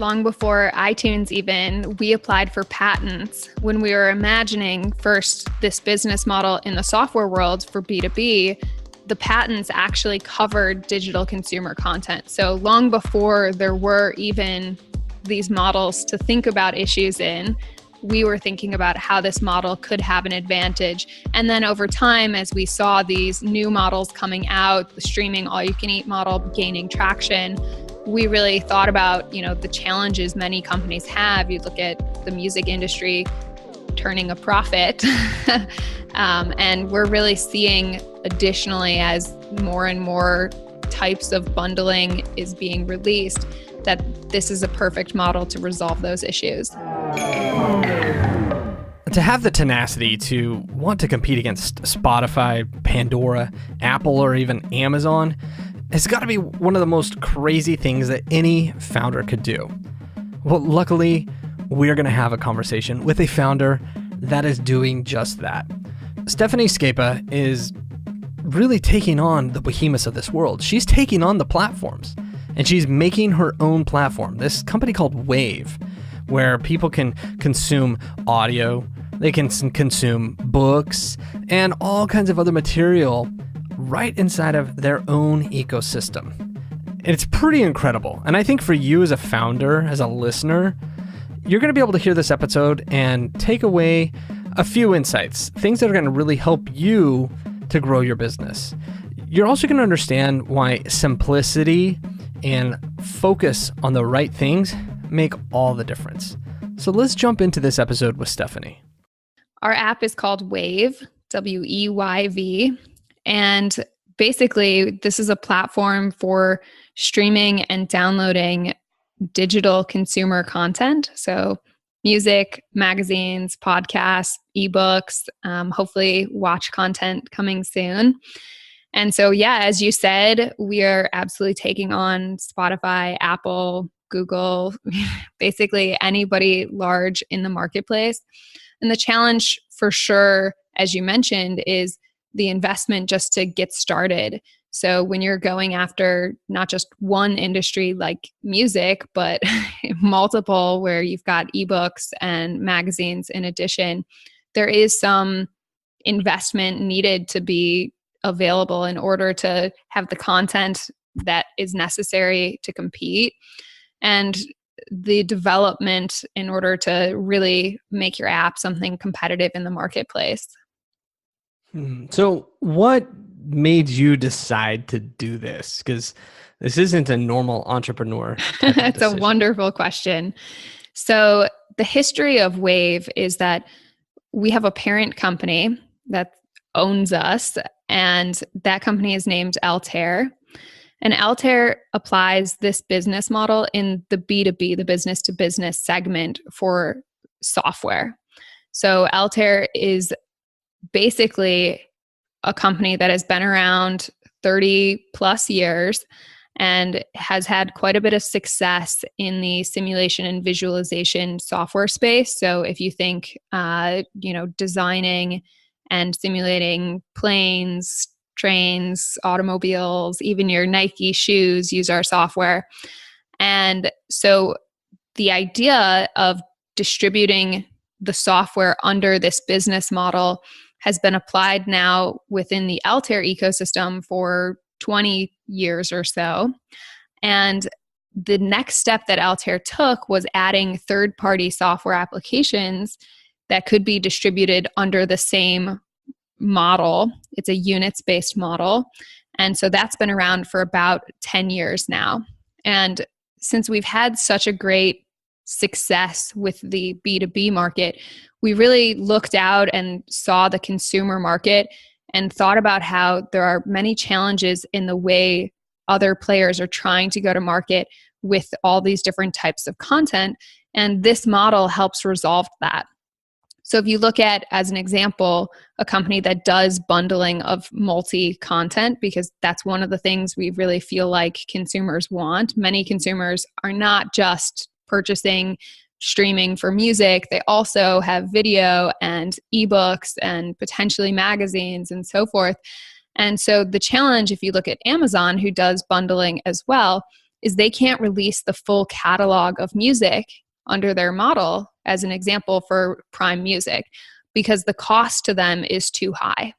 Long before iTunes even, we applied for patents when we were imagining first this business model in the software world for B2B. The patents actually covered digital consumer content. So long before there were even these models to think about issues in, we were thinking about how this model could have an advantage. And then over time, as we saw these new models coming out, the streaming all-you-can-eat model gaining traction, we really thought about, the challenges many companies have. You look at the music industry turning a profit, and we're really seeing additionally, as more and more types of bundling is being released, that this is a perfect model to resolve those issues. To have the tenacity to want to compete against Spotify, Pandora, Apple, or even Amazon has got to be one of the most crazy things that any founder could do. Well, luckily, we're going to have a conversation with a founder that is doing just that. Stephanie Scapa is really taking on the behemoths of this world. She's taking on the platforms, and she's making her own platform, this company called WEYV, where people can consume audio, they can consume books, and all kinds of other material right inside of their own ecosystem. It's pretty incredible. And I think for you as a founder, as a listener, you're going to be able to hear this episode and take away a few insights, things that are going to really help you to grow your business. You're also going to understand why simplicity and focus on the right things make all the difference. So let's jump into this episode with Stephanie. Our app is called WEYV, WEYV. And basically, this is a platform for streaming and downloading digital consumer content. So music, magazines, podcasts, ebooks, hopefully watch content coming soon. And so, as you said, we are absolutely taking on Spotify, Apple, Google, basically anybody large in the marketplace. And the challenge for sure, as you mentioned, is the investment just to get started. So when you're going after not just one industry like music, but multiple where you've got ebooks and magazines in addition, there is some investment needed to be available in order to have the content that is necessary to compete and the development in order to really make your app something competitive in the marketplace. So what made you decide to do this? Because this isn't a normal entrepreneur type of It's decision. a wonderful question. So the history of WEYV is that we have a parent company that owns us, and that company is named Altair. And Altair applies this business model in the B2B, the business to business segment for software. So Altair is basically a company that has been around 30 plus years and has had quite a bit of success in the simulation and visualization software space. So if you think, designing and simulating planes, trains, automobiles, even your Nike shoes use our software. And so the idea of distributing the software under this business model has been applied now within the Altair ecosystem for 20 years or so. And the next step that Altair took was adding third-party software applications that could be distributed under the same model. It's a units-based model. And so that's been around for about 10 years now. And since we've had such a great success with the B2B market, we really looked out and saw the consumer market and thought about how there are many challenges in the way other players are trying to go to market with all these different types of content. And this model helps resolve that. So if you look at, as an example, a company that does bundling of multi-content, because that's one of the things we really feel like consumers want. Many consumers are not just purchasing streaming for music. They also have video and ebooks and potentially magazines and so forth. And so the challenge, if you look at Amazon, who does bundling as well, is they can't release the full catalog of music under their model, as an example for Prime Music, because the cost to them is too high.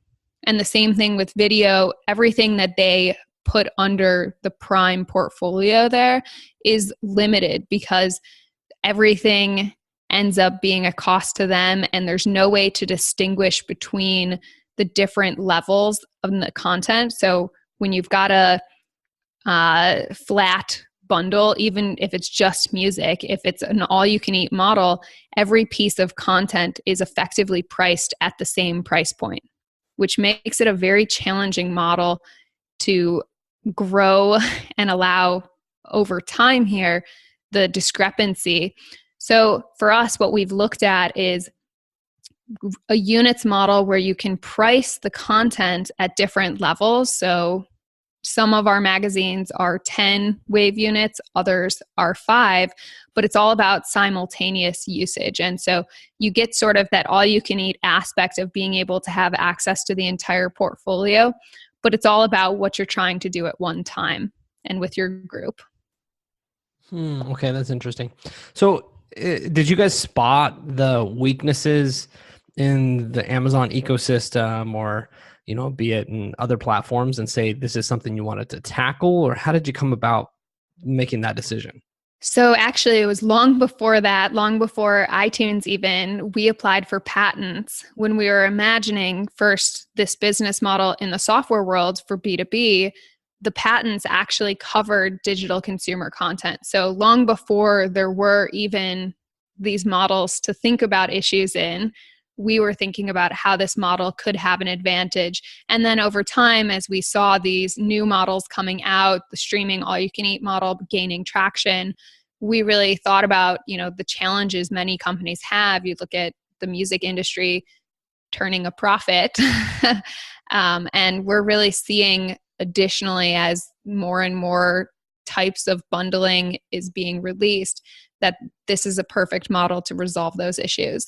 And the same thing with video. Everything that they put under the Prime portfolio there is limited because everything ends up being a cost to them, and there's no way to distinguish between the different levels of the content. So when you've got a flat bundle, even if it's just music, if it's an all-you-can-eat model, every piece of content is effectively priced at the same price point, which makes it a very challenging model to grow and allow over time here the discrepancy. So for us, what we've looked at is a units model where you can price the content at different levels. So some of our magazines are 10 WEYV units, others are 5, but it's all about simultaneous usage. And so you get sort of that all-you-can-eat aspect of being able to have access to the entire portfolio, but it's all about what you're trying to do at one time and with your group. Okay, that's interesting. So did you guys spot the weaknesses in the Amazon ecosystem, or be it in other platforms, and say this is something you wanted to tackle? Or how did you come about making that decision? So actually, it was long before that, long before iTunes even, we applied for patents when we were imagining first this business model in the software world for B2B. The patents actually covered digital consumer content. So long before there were even these models to think about issues in, we were thinking about how this model could have an advantage. And then over time, as we saw these new models coming out, the streaming all-you-can-eat model gaining traction, we really thought about, the challenges many companies have. You look at the music industry turning a profit, and we're really seeing additionally, as more and more types of bundling is being released, that this is a perfect model to resolve those issues.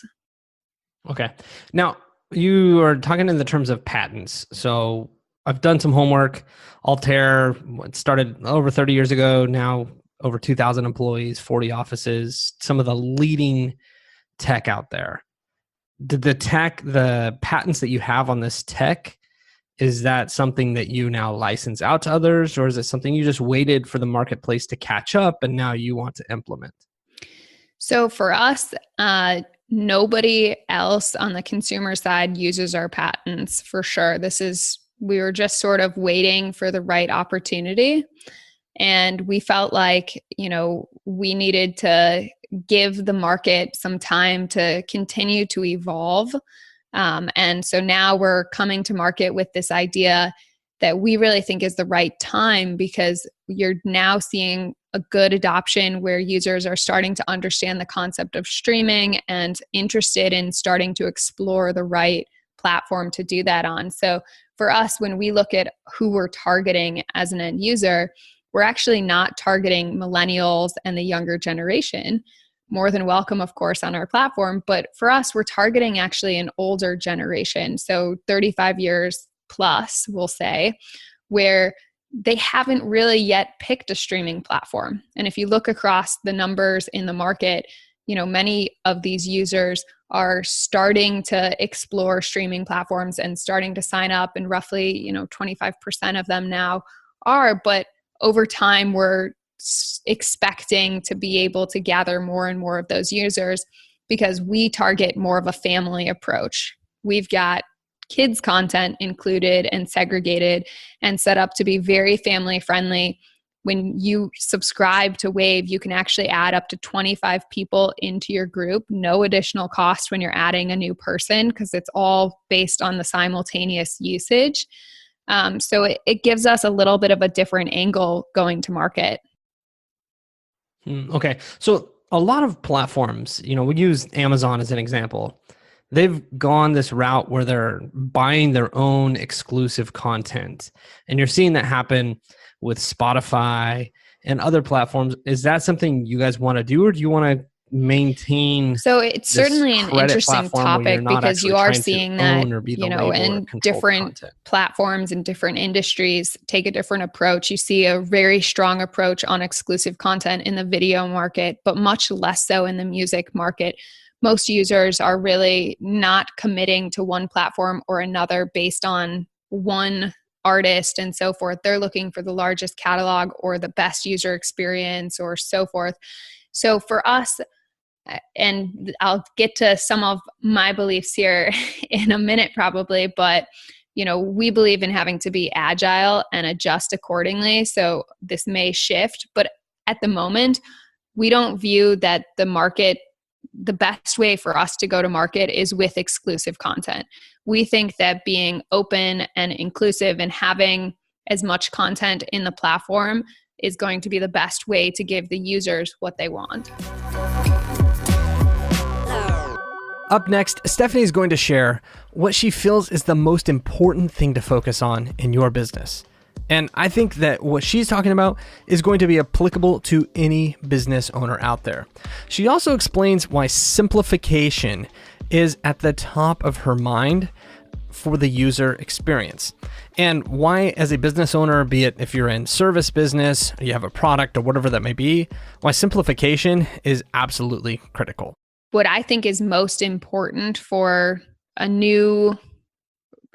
Okay. Now, you are talking in the terms of patents. So I've done some homework. Altair started over 30 years ago, now over 2,000 employees, 40 offices, some of the leading tech out there. Did the patents that you have on this tech, is that something that you now license out to others, or is it something you just waited for the marketplace to catch up and now you want to implement? So for us, nobody else on the consumer side uses our patents for sure. We were just sort of waiting for the right opportunity. And we felt like, we needed to give the market some time to continue to evolve. And so now we're coming to market with this idea that we really think is the right time, because you're now seeing a good adoption where users are starting to understand the concept of streaming and interested in starting to explore the right platform to do that on. So for us, when we look at who we're targeting as an end user, we're actually not targeting millennials and the younger generation. More than welcome, of course, on our platform. But for us, we're targeting actually an older generation. So 35 years plus, we'll say, where they haven't really yet picked a streaming platform. And if you look across the numbers in the market, many of these users are starting to explore streaming platforms and starting to sign up, and roughly, 25% of them now are. But over time, we're expecting to be able to gather more and more of those users, because we target more of a family approach. We've got kids content included and segregated and set up to be very family friendly. When you subscribe to WEYV, you can actually add up to 25 people into your group, no additional cost when you're adding a new person, because it's all based on the simultaneous usage. So it gives us a little bit of a different angle going to market. Okay. So a lot of platforms, we use Amazon as an example. They've gone this route where they're buying their own exclusive content. And you're seeing that happen with Spotify and other platforms. Is that something you guys want to do, or do you want to maintain So it's this certainly an credit interesting platform where you're topic not because actually you are trying to seeing that, own or be the label or in control the different content? platforms and different industries take a different approach. You see a very strong approach on exclusive content in the video market, but much less so in the music market. Most users are really not committing to one platform or another based on one artist and so forth. They're looking for the largest catalog or the best user experience or so forth. So for us, and I'll get to some of my beliefs here in a minute probably, but we believe in having to be agile and adjust accordingly. So this may shift, but at the moment, we don't view that the best way for us to go to market is with exclusive content. We think that being open and inclusive and having as much content in the platform is going to be the best way to give the users what they want. Up next, Stephanie is going to share what she feels is the most important thing to focus on in your business. And I think that what she's talking about is going to be applicable to any business owner out there. She also explains why simplification is at the top of her mind for the user experience, and why, as a business owner, be it if you're in service business, you have a product or whatever that may be, why simplification is absolutely critical. What I think is most important for a new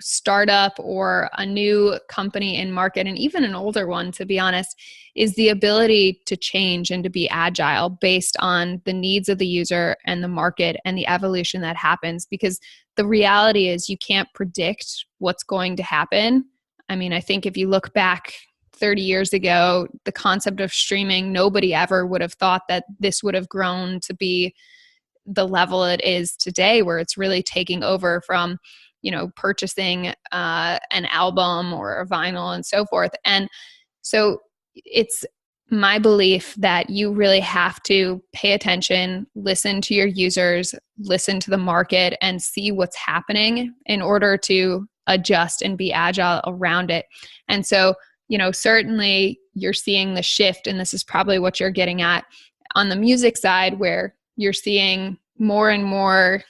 startup or a new company in market, and even an older one, to be honest, is the ability to change and to be agile based on the needs of the user and the market and the evolution that happens. Because the reality is you can't predict what's going to happen. I mean, I think if you look back 30 years ago, the concept of streaming, nobody ever would have thought that this would have grown to be the level it is today, where it's really taking over from purchasing an album or a vinyl and so forth. And so it's my belief that you really have to pay attention, listen to your users, listen to the market, and see what's happening in order to adjust and be agile around it. And so, certainly you're seeing the shift, and this is probably what you're getting at on the music side, where you're seeing more and more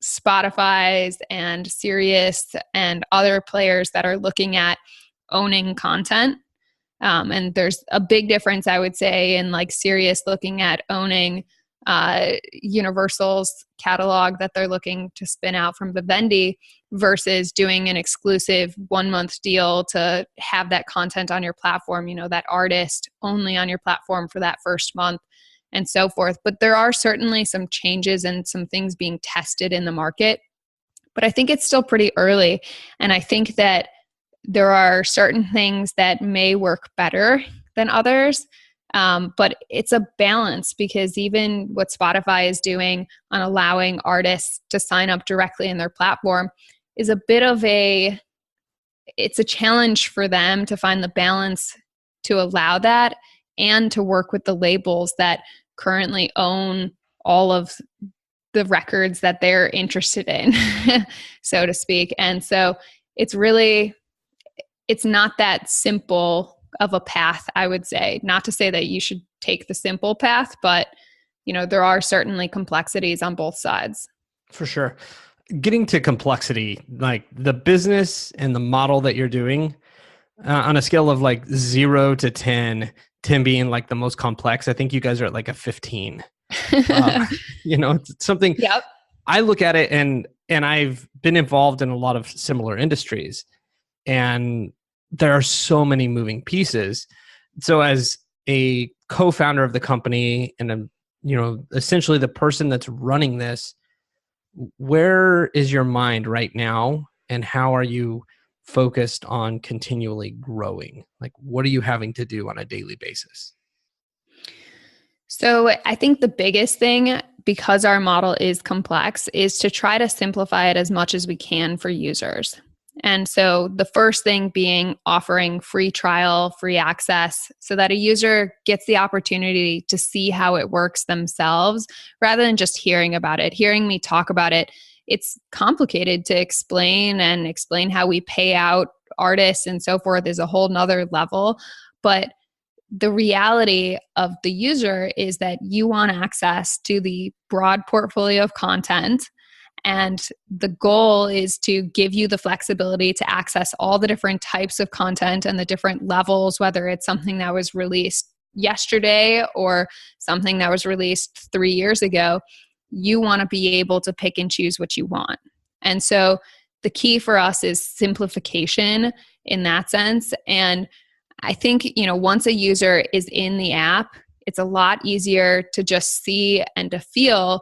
Spotify's and Sirius and other players that are looking at owning content. And there's a big difference, I would say, in like Sirius looking at owning Universal's catalog that they're looking to spin out from Vivendi versus doing an exclusive 1-month deal to have that content on your platform, that artist only on your platform for that first month and so forth. But there are certainly some changes and some things being tested in the market. But I think it's still pretty early. And I think that there are certain things that may work better than others. But it's a balance, because even what Spotify is doing on allowing artists to sign up directly in their platform is a bit of it's a challenge for them to find the balance to allow that and to work with the labels that currently own all of the records that they're interested in, so to speak. And so it's not that simple of a path, I would say. Not to say that you should take the simple path, but there are certainly complexities on both sides. For sure. Getting to complexity, like the business and the model that you're doing, on a scale of like 0 to 10, 10 being like the most complex, I think you guys are at like a 15. It's something. Yep. I look at it, and I've been involved in a lot of similar industries, and there are so many moving pieces. So as a co-founder of the company and essentially the person that's running this, where is your mind right now, and how are you focused on continually growing? Like, what are you having to do on a daily basis? So I think the biggest thing, because our model is complex, is to try to simplify it as much as we can for users. And so the first thing being offering free trial, free access, so that a user gets the opportunity to see how it works themselves rather than just hearing about it. Hearing me talk about it, it's complicated to explain, and explain how we pay out artists and so forth is a whole nother level. But the reality of the user is that you want access to the broad portfolio of content. And the goal is to give you the flexibility to access all the different types of content and the different levels, whether it's something that was released yesterday or something that was released 3 years ago. You want to be able to pick and choose what you want. And so the key for us is simplification in that sense. And I think, once a user is in the app, it's a lot easier to just see and to feel,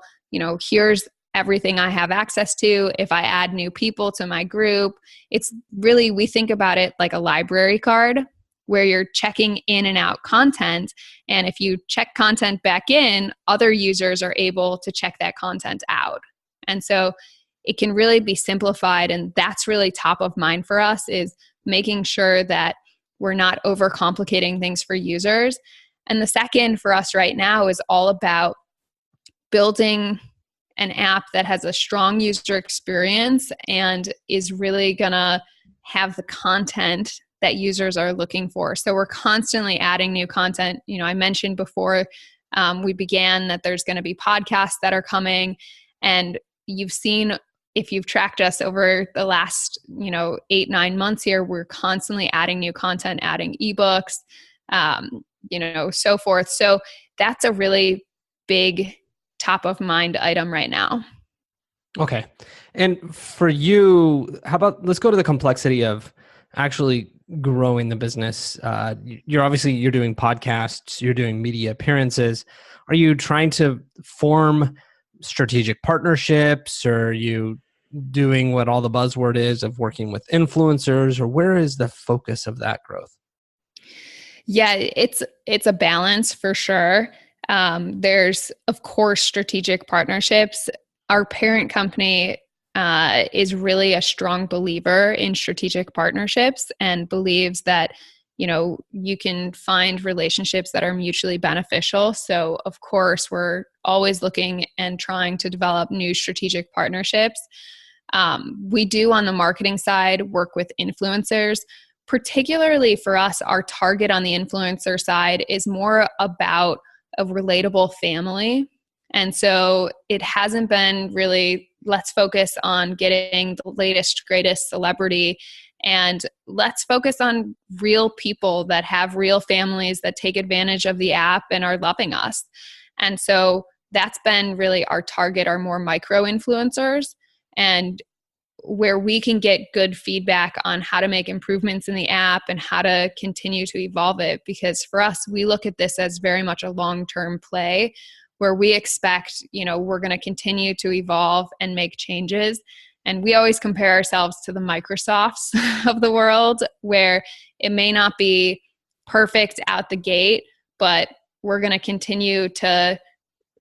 here's everything I have access to. If I add new people to my group, it's really, we think about it like a library card where you're checking in and out content. And if you check content back in, other users are able to check that content out. And so it can really be simplified. And that's really top of mind for us, is making sure that we're not overcomplicating things for users. And the second for us right now is all about building an app that has a strong user experience and is really going to have the content that users are looking for. So we're constantly adding new content. I mentioned before we began that there's going to be podcasts that are coming, and you've seen, if you've tracked us over the last 8-9 months here, we're constantly adding new content, adding ebooks, so forth. So that's a really big top of mind item right now. Okay. And for you, how about, let's go to the complexity of actually growing the business. You're doing podcasts, you're doing media appearances. Are you trying to form strategic partnerships, or are you doing what all the buzzword is of working with influencers, or where is the focus of that growth? Yeah, it's a balance for sure. There's, of course, strategic partnerships. Our parent company is really a strong believer in strategic partnerships and believes that, you can find relationships that are mutually beneficial. So, of course, we're always looking and trying to develop new strategic partnerships. We do, on the marketing side, work with influencers. Particularly for us, our target on the influencer side is more about a relatable family. And so it hasn't been really, let's focus on getting the latest, greatest celebrity, and let's focus on real people that have real families that take advantage of the app and are loving us. And so that's been really our target, are more micro influencers, and where we can get good feedback on how to make improvements in the app and how to continue to evolve it. Because for us, we look at this as very much a long-term play where we expect, we're going to continue to evolve and make changes. And we always compare ourselves to the Microsofts of the world, where it may not be perfect out the gate, but we're going to continue to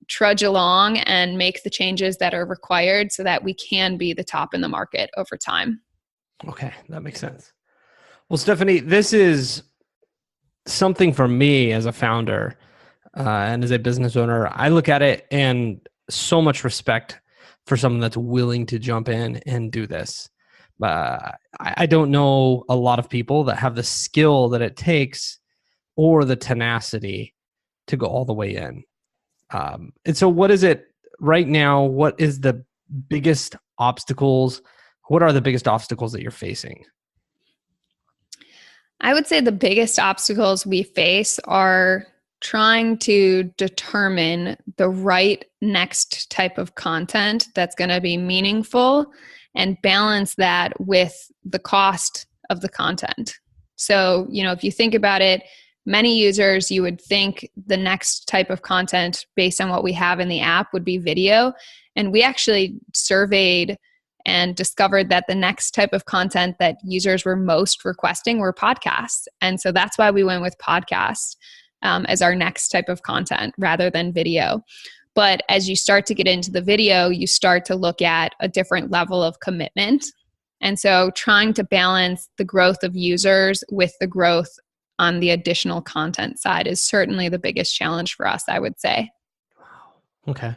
trudge along and make the changes that are required so that we can be the top in the market over time. Okay, that makes sense. Well, Stephanie, this is something for me as a founder and as a business owner. I look at it and so much respect for someone that's willing to jump in and do this. I don't know a lot of people that have the skill that it takes or the tenacity to go all the way in. And so what is it right now? What is the biggest obstacles? What are the biggest obstacles that you're facing? I would say the biggest obstacles we face are trying to determine the right next type of content that's going to be meaningful and balance that with the cost of the content. So, if you think about it, many users, you would think the next type of content based on what we have in the app would be video. And we actually surveyed and discovered that the next type of content that users were most requesting were podcasts. And so that's why we went with podcasts as our next type of content rather than video. But as you start to get into the video, you start to look at a different level of commitment. And so trying to balance the growth of users with the growth on the additional content side is certainly the biggest challenge for us, I would say. Wow. Okay.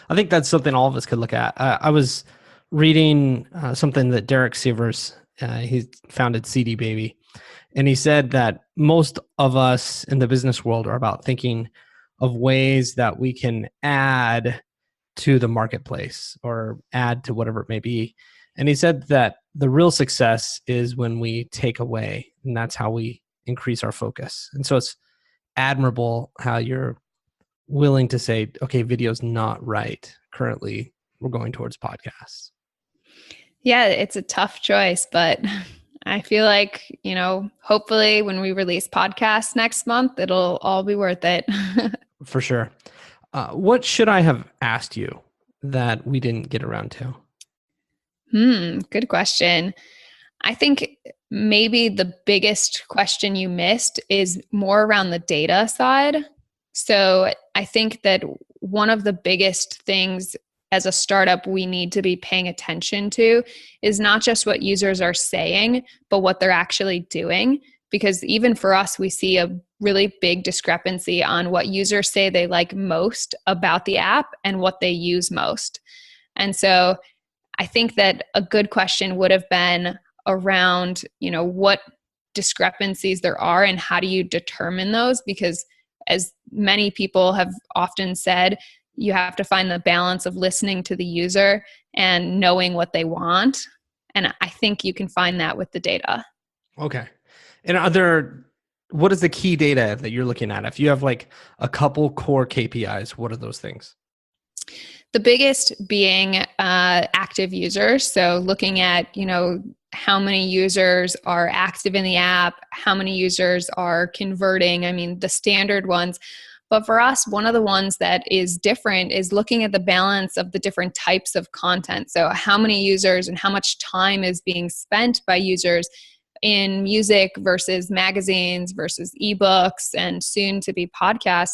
I think that's something all of us could look at. I was reading something that Derek Sivers, he founded CD Baby, And he said that most of us in the business world are about thinking of ways that we can add to the marketplace or add to whatever it may be. And he said that the real success is when we take away, and that's how we increase our focus. And so it's admirable how you're willing to say, okay, video's not right. Currently, we're going towards podcasts. Yeah, it's a tough choice, but I feel like, hopefully when we release podcasts next month, it'll all be worth it. For sure. What should I have asked you that we didn't get around to? Good question. I think maybe the biggest question you missed is more around the data side. So I think that one of the biggest things as a startup we need to be paying attention to is not just what users are saying, but what they're actually doing. Because even for us, we see a really big discrepancy on what users say they like most about the app and what they use most. And so I think that a good question would have been around, what discrepancies there are and how do you determine those? Because as many people have often said, you have to find the balance of listening to the user and knowing what they want. And I think you can find that with the data. Okay. And what is the key data that you're looking at? If you have like a couple core KPIs, what are those things? The biggest being active users. So looking at, how many users are active in the app, how many users are converting. I mean, the standard ones. But for us, one of the ones that is different is looking at the balance of the different types of content. So how many users and how much time is being spent by users in music versus magazines versus ebooks and soon to be podcasts.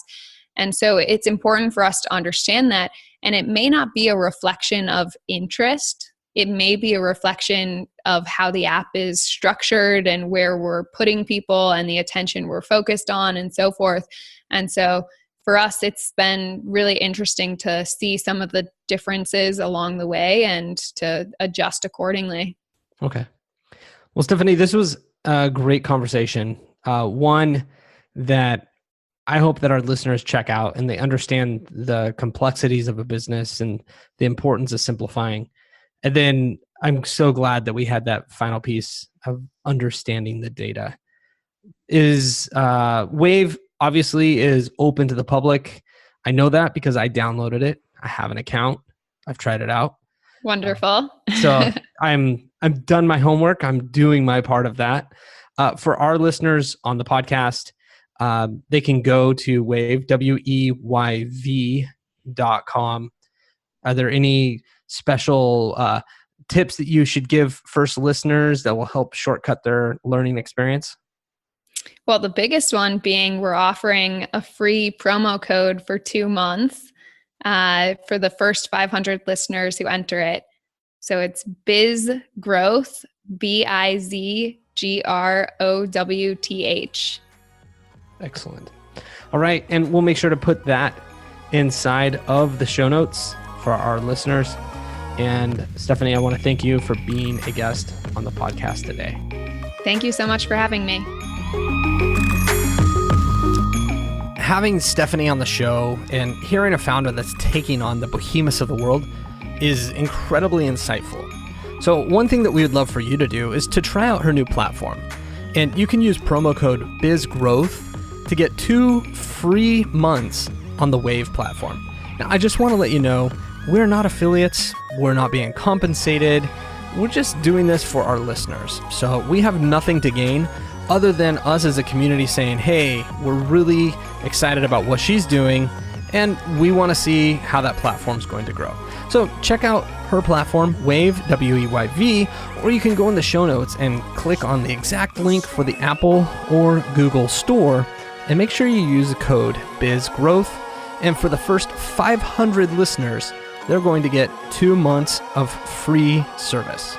And so it's important for us to understand that. And it may not be a reflection of interest. It may be a reflection of how the app is structured and where we're putting people and the attention we're focused on and so forth. And so for us, it's been really interesting to see some of the differences along the way and to adjust accordingly. Okay. Well, Stephanie, this was a great conversation. One that I hope that our listeners check out and they understand the complexities of a business and the importance of simplifying. And then I'm so glad that we had that final piece of understanding the data. WEYV obviously is open to the public. I know that because I downloaded it. I have an account. I've tried it out. Wonderful. So I'm done my homework. I'm doing my part of that. For our listeners on the podcast, they can go to WEYV, WEYV.com. Are there any special tips that you should give first listeners that will help shortcut their learning experience? Well, the biggest one being we're offering a free promo code for 2 months for the first 500 listeners who enter it. So it's BizGrowth, BizGrowth. Excellent. All right. And we'll make sure to put that inside of the show notes for our listeners. And Stephanie, I want to thank you for being a guest on the podcast today. Thank you so much for having me. Having Stephanie on the show and hearing a founder that's taking on the behemoths of the world is incredibly insightful. So one thing that we would love for you to do is to try out her new platform. And you can use promo code BizGrowth to get 2 free months on the WEYV platform. Now, I just want to let you know, we're not affiliates. We're not being compensated. We're just doing this for our listeners. So we have nothing to gain other than us as a community saying, hey, we're really excited about what she's doing, and we want to see how that platform's going to grow. So check out her platform, WEYV, W-E-Y-V, or you can go in the show notes and click on the exact link for the Apple or Google store, and make sure you use the code BizGrowth. And for the first 500 listeners, they're going to get 2 months of free service.